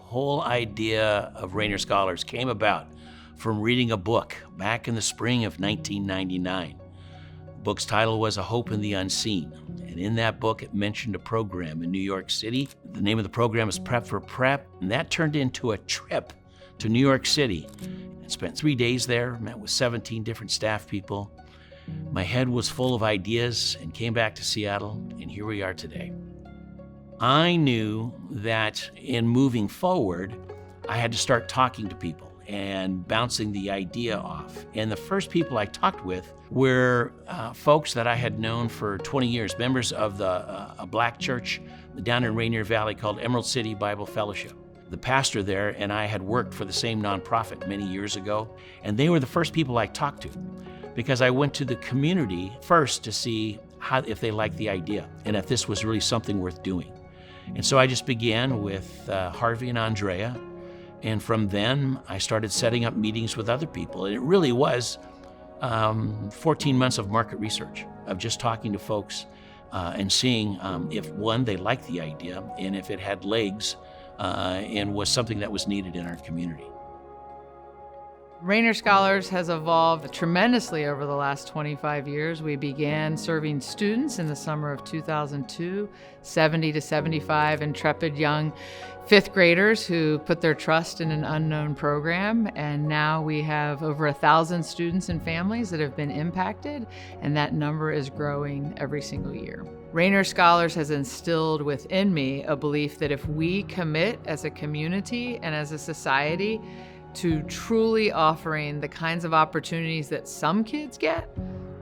whole idea of Rainier Scholars came about from reading a book back in the spring of 1999. The book's title was A Hope in the Unseen, and in that book it mentioned a program in New York City. The name of the program is Prep for Prep, and that turned into a trip to New York City. I spent 3 days there, met with 17 different staff people. My head was full of ideas and came back to Seattle, and here we are today. I knew that in moving forward, I had to start talking to people and bouncing the idea off. And the first people I talked with were folks that I had known for 20 years, members of a black church down in Rainier Valley called Emerald City Bible Fellowship. The pastor there and I had worked for the same nonprofit many years ago, and they were the first people I talked to because I went to the community first to see if they liked the idea and if this was really something worth doing. And so I just began with Harvey and Andrea, and from then I started setting up meetings with other people. And it really was 14 months of market research, of just talking to folks and seeing if, one, they liked the idea and if it had legs and was something that was needed in our community. Rainier Scholars has evolved tremendously over the last 25 years. We began serving students in the summer of 2002, 70 to 75 intrepid young fifth graders who put their trust in an unknown program. And now we have over 1,000 students and families that have been impacted, and that number is growing every single year. Rainier Scholars has instilled within me a belief that if we commit as a community and as a society to truly offering the kinds of opportunities that some kids get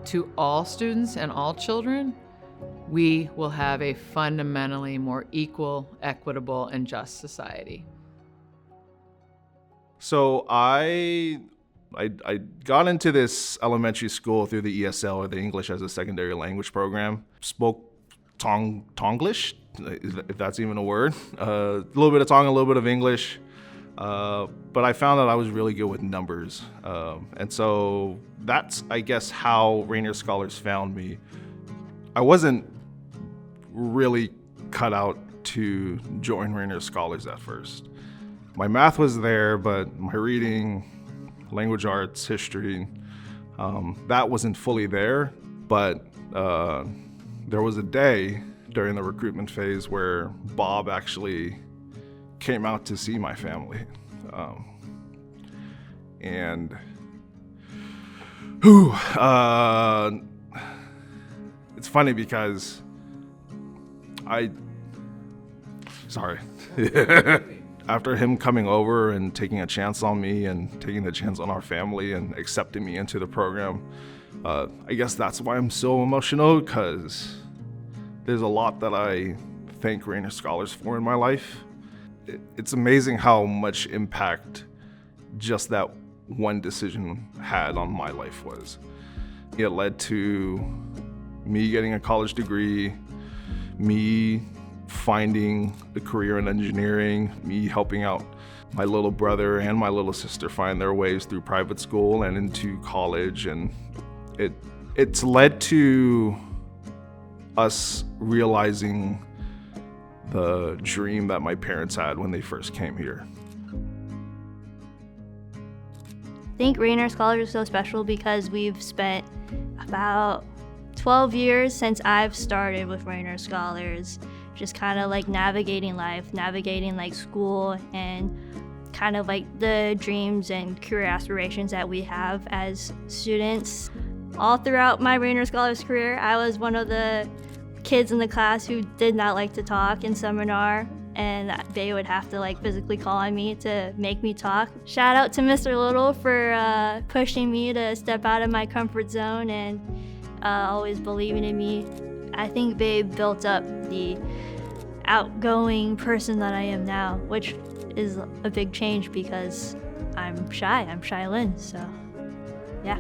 to all students and all children, we will have a fundamentally more equal, equitable, and just society. So I got into this elementary school through the ESL, or the English as a Secondary Language program. Spoke Tonglish, if that's even a word. A little bit of Tong, a little bit of English. But I found that I was really good with numbers. And so that's, I guess, how Rainier Scholars found me. I wasn't really cut out to join Rainier Scholars at first. My math was there, but my reading, language arts, history, that wasn't fully there. But there was a day during the recruitment phase where Bob actually came out to see my family. It's funny because after him coming over and taking a chance on me and taking the chance on our family and accepting me into the program, I guess that's why I'm so emotional, because there's a lot that I thank Rainier Scholars for in my life. It's amazing how much impact just that one decision had on my life was. It led to me getting a college degree, me finding a career in engineering, me helping out my little brother and my little sister find their ways through private school and into college. And it's led to us realizing the dream that my parents had when they first came here. I think Rainier Scholars is so special because we've spent about 12 years since I've started with Rainier Scholars, just kind of like navigating life, navigating like school, and kind of like the dreams and career aspirations that we have as students. All throughout my Rainier Scholars career, I was one of the kids in the class who did not like to talk in seminar, and they would have to like physically call on me to make me talk. Shout out to Mr. Little for pushing me to step out of my comfort zone and always believing in me. I think they built up the outgoing person that I am now, which is a big change because I'm Shy Lynn, so yeah.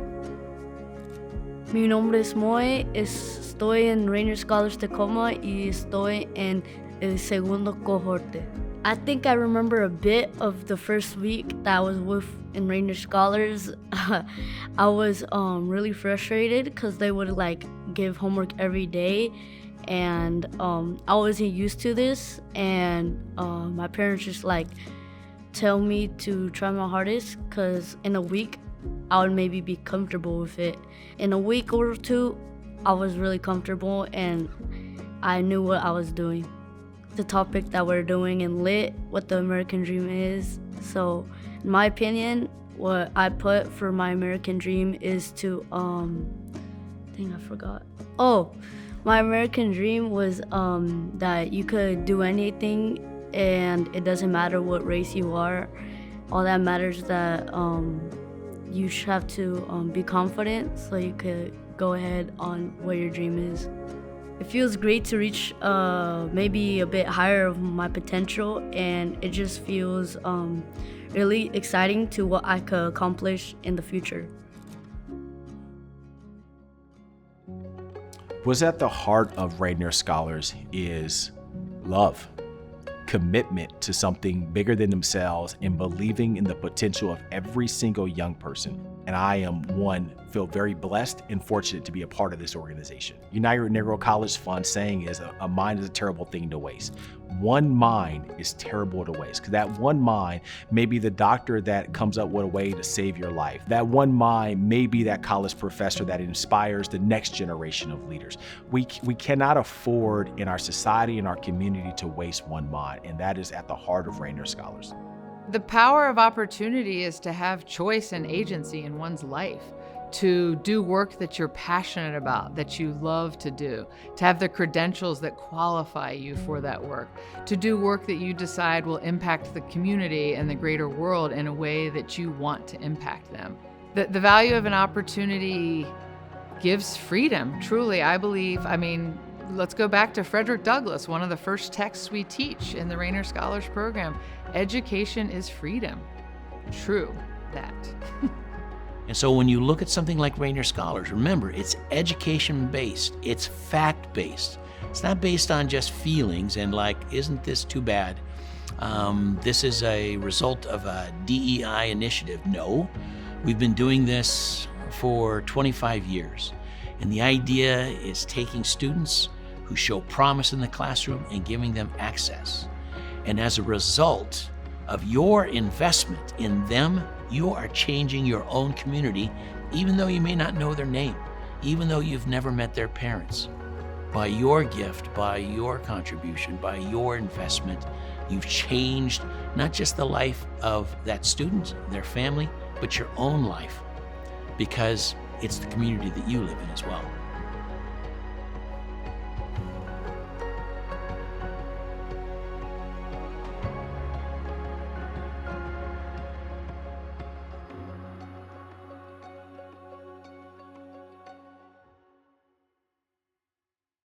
Mi nombre es Moe, estoy en Rainier Scholars Tacoma y estoy en el segundo cohorte. I think I remember a bit of the first week that I was in Rainier Scholars. I was really frustrated because they would like give homework every day, and I wasn't used to this, and my parents just like tell me to try my hardest, because in a week, I would maybe be comfortable with it. In a week or two, I was really comfortable and I knew what I was doing. The topic that we're doing in Lit, what the American Dream is. So, in my opinion, what I put for my American Dream is to, I forgot. Oh, my American Dream was that you could do anything and it doesn't matter what race you are. All that matters is that you should have to be confident so you could go ahead on what your dream is. It feels great to reach maybe a bit higher of my potential, and it just feels really exciting to what I could accomplish in the future. What's at the heart of Rainier Scholars is love, commitment to something bigger than themselves, and believing in the potential of every single young person. And I feel very blessed and fortunate to be a part of this organization. United Negro College Fund saying is a mind is a terrible thing to waste. One mind is terrible to waste, because that one mind may be the doctor that comes up with a way to save your life. That one mind may be that college professor that inspires the next generation of leaders. We cannot afford in our society and our community to waste one mind, and that is at the heart of Rainier Scholars. The power of opportunity is to have choice and agency in one's life, to do work that you're passionate about, that you love to do, to have the credentials that qualify you for that work, to do work that you decide will impact the community and the greater world in a way that you want to impact them. The value of an opportunity gives freedom, truly, I believe. Let's go back to Frederick Douglass, one of the first texts we teach in the Rainier Scholars Program. Education is freedom. True that. And so when you look at something like Rainier Scholars, remember, it's education-based, it's fact-based. It's not based on just feelings and like, isn't this too bad? This is a result of a DEI initiative. No, we've been doing this for 25 years. And the idea is taking students who show promise in the classroom and giving them access. And as a result of your investment in them, you are changing your own community, even though you may not know their name, even though you've never met their parents. By your gift, by your contribution, by your investment, you've changed not just the life of that student, their family, but your own life, because it's the community that you live in as well.